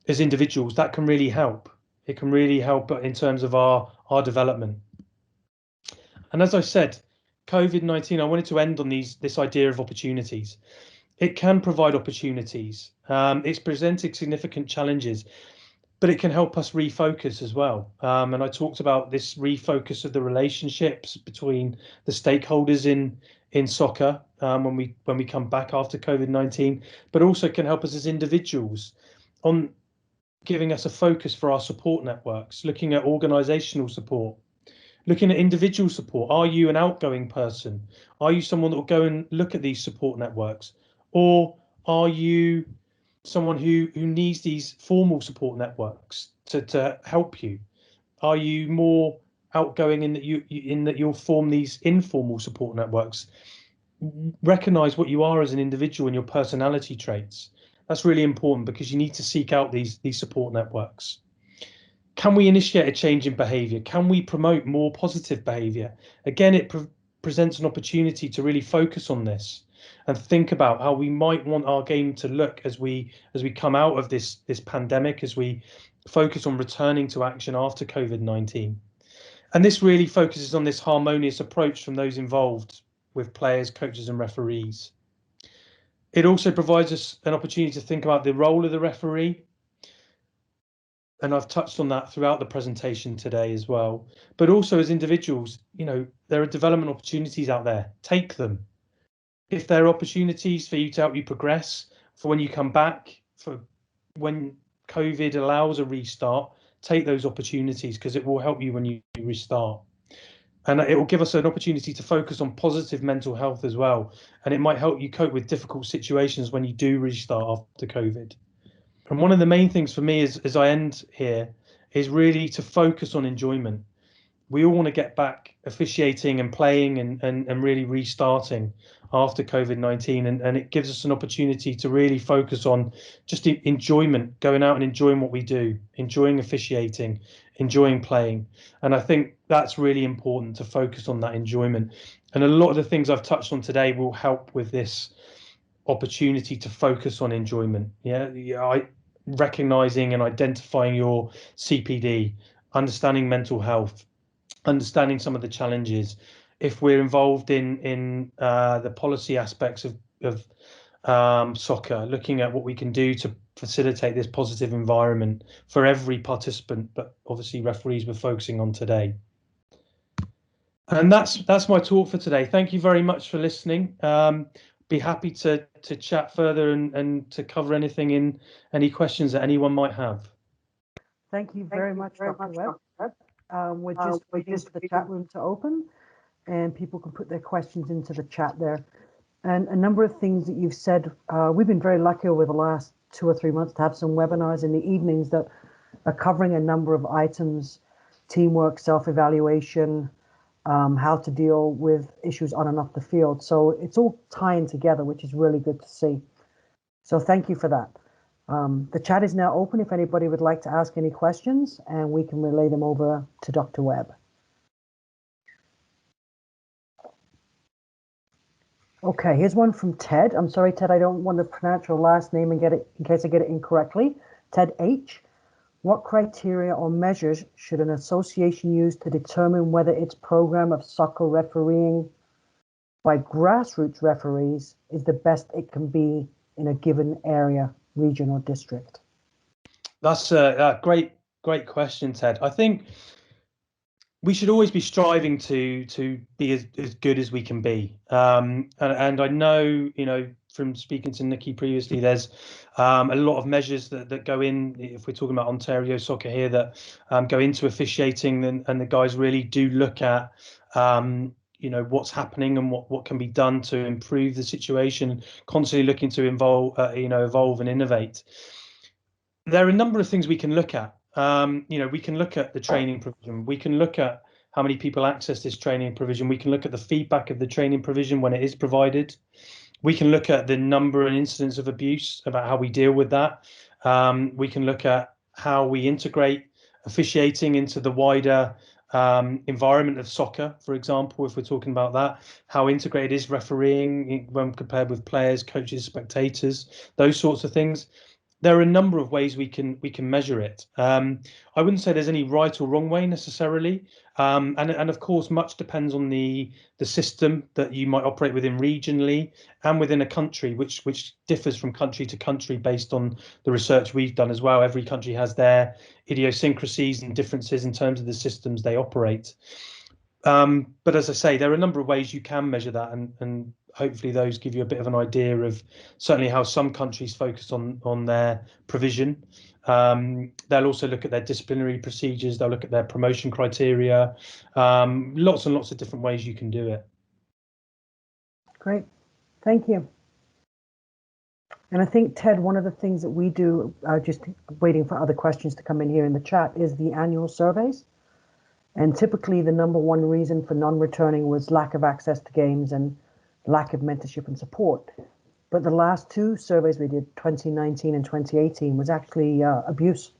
as individuals, that can really help. It can really help in terms of our development. And as I said, COVID-19, I wanted to end on this idea of opportunities. It can provide opportunities. It's presented significant challenges, but it can help us refocus as well. And I talked about this refocus of the relationships between the stakeholders in soccer when we come back after COVID-19, but also can help us as individuals on giving us a focus for our support networks, looking at organizational support, looking at individual support. Are you an outgoing person? Are you someone that will go and look at these support networks? Or are you someone who needs these formal support networks to help you? Are you more outgoing in that you'll form these informal support networks? Recognize what you are as an individual and your personality traits. That's really important, because you need to seek out these support networks. Can we initiate a change in behavior? Can we promote more positive behavior? Again, it presents an opportunity to really focus on this and think about how we might want our game to look as we come out of this pandemic, as we focus on returning to action after COVID-19. And this really focuses on this harmonious approach from those involved, with players, coaches and referees. It also provides us an opportunity to think about the role of the referee. And I've touched on that throughout the presentation today as well. But also as individuals, there are development opportunities out there. Take them. If there are opportunities for you to help you progress, for when you come back, for when COVID allows a restart, take those opportunities, because it will help you when you restart. And it will give us an opportunity to focus on positive mental health as well. And it might help you cope with difficult situations when you do restart after COVID. And one of the main things for me as I end here is really to focus on enjoyment. We all want to get back officiating and playing and really restarting after COVID-19. And it gives us an opportunity to really focus on just enjoyment, going out and enjoying what we do, enjoying officiating, enjoying playing. And I think that's really important, to focus on that enjoyment. And a lot of the things I've touched on today will help with this opportunity to focus on enjoyment. Recognizing and identifying your CPD, understanding mental health, understanding some of the challenges. If we're involved in the policy aspects of soccer, looking at what we can do to facilitate this positive environment for every participant, but obviously referees we're focusing on today. And that's my talk for today. Thank you very much for listening. Be happy to chat further and to cover anything in any questions that anyone might have. Thank you very much, Dr. Webb. We're just waiting for the chat room to open, and people can put their questions into the chat there. And a number of things that you've said, we've been very lucky over the last 2 or 3 months to have some webinars in the evenings that are covering a number of items: teamwork, self-evaluation, how to deal with issues on and off the field. So it's all tying together, which is really good to see. So thank you for that. The chat is now open if anybody would like to ask any questions, and we can relay them over to Dr. Webb. Okay, here's one from Ted. I'm sorry, Ted, I don't want to pronounce your last name and get it in case I get it incorrectly. Ted H. What criteria or measures should an association use to determine whether its program of soccer refereeing by grassroots referees is the best it can be in a given area, region, or district? That's a great question, Ted. I think we should always be striving to be as good as we can be. And I know, from speaking to Nikki previously, there's a lot of measures that go in, if we're talking about Ontario soccer here, that go into officiating, and the guys really do look at what's happening and what can be done to improve the situation, constantly looking to evolve and innovate. There are a number of things we can look at. We can look at the training provision. We can look at how many people access this training provision. We can look at the feedback of the training provision when it is provided. We can look at the number and incidence of abuse, about how we deal with that. We can look at how we integrate officiating into the wider environment of soccer, for example, if we're talking about that, how integrated is refereeing when compared with players, coaches, spectators, those sorts of things. There are a number of ways we can measure it. I wouldn't say there's any right or wrong way necessarily, and of course much depends on the system that you might operate within regionally and within a country, which differs from country to country based on the research we've done as well. Every country has their idiosyncrasies and differences in terms of the systems they operate. But as I say, there are a number of ways you can measure that, and hopefully those give you a bit of an idea of certainly how some countries focus on their provision. They'll also look at their disciplinary procedures. They'll look at their promotion criteria. Lots and lots of different ways you can do it. Great. Thank you. And I think, Ted, one of the things that we do, just waiting for other questions to come in here in the chat, is the annual surveys. And typically the number one reason for non-returning was lack of access to games and lack of mentorship and support. But the last two surveys we did, 2019 and 2018, was actually abuse,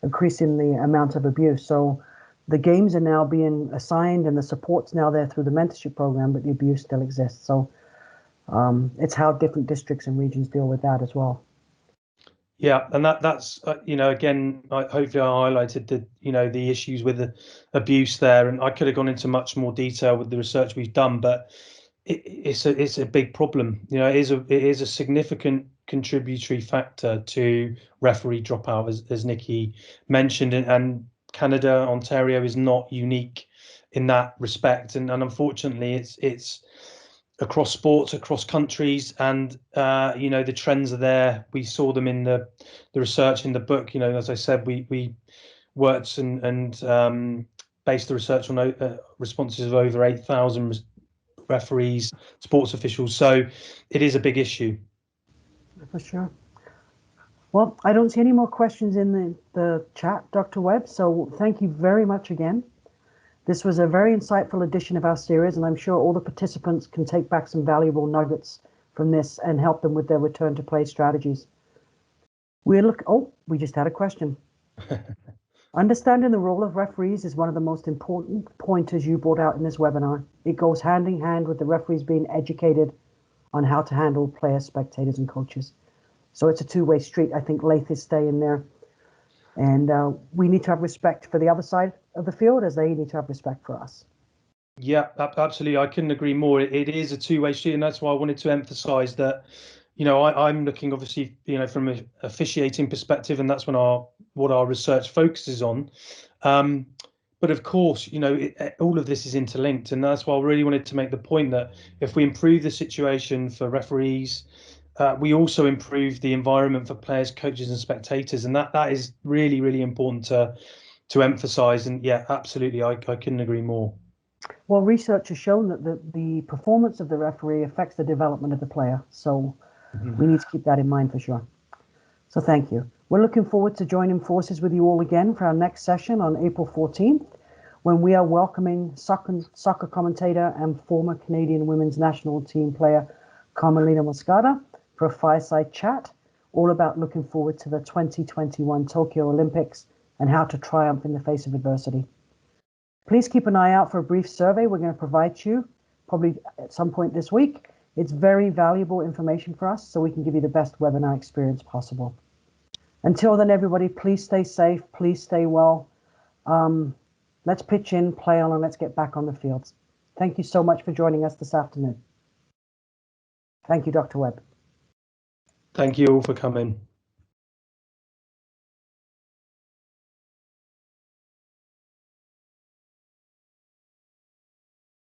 increasing the amount of abuse. So the games are now being assigned and the support's now there through the mentorship program, but the abuse still exists. So it's how different districts and regions deal with that as well. Yeah, and that's again, hopefully I highlighted the issues with the abuse there, and I could have gone into much more detail with the research we've done, but it's a big problem. It is a significant contributory factor to referee dropout, as Nikki mentioned, and Canada, Ontario is not unique in that respect, and unfortunately it's across sports, across countries, and the trends are there. We saw them in the research in the book. As I said, we worked and based the research on responses of over 8,000 referees, sports officials. So it is a big issue. For sure. Well, I don't see any more questions in the chat, Dr. Webb. So thank you very much again. This was a very insightful edition of our series, and I'm sure all the participants can take back some valuable nuggets from this and help them with their return to play strategies. We just had a question. Understanding the role of referees is one of the most important pointers you brought out in this webinar. It goes hand in hand with the referees being educated on how to handle players, spectators, and coaches. So it's a two-way street. I think Laith is staying there. And we need to have respect for the other side of the field as they need to have respect for us. Yeah, absolutely. I couldn't agree more. It is a two-way street, and that's why I wanted to emphasize that, I'm looking obviously, from an officiating perspective, and that's what our research focuses on. But of course, all of this is interlinked, and that's why I really wanted to make the point that if we improve the situation for referees, we also improve the environment for players, coaches, and spectators, and that is really, really important to emphasize. And yeah, absolutely, I couldn't agree more. Well, research has shown that the performance of the referee affects the development of the player. So we need to keep that in mind for sure. So thank you. We're looking forward to joining forces with you all again for our next session on April 14th, when we are welcoming soccer commentator and former Canadian women's national team player Carmelina Moscada for a fireside chat, all about looking forward to the 2021 Tokyo Olympics and how to triumph in the face of adversity. Please keep an eye out for a brief survey we're going to provide you, probably at some point this week. It's very valuable information for us, so we can give you the best webinar experience possible. Until then, everybody, please stay safe, please stay well. Let's pitch in, play on, and let's get back on the fields. Thank you so much for joining us this afternoon. Thank you, Dr. Webb. Thank you all for coming.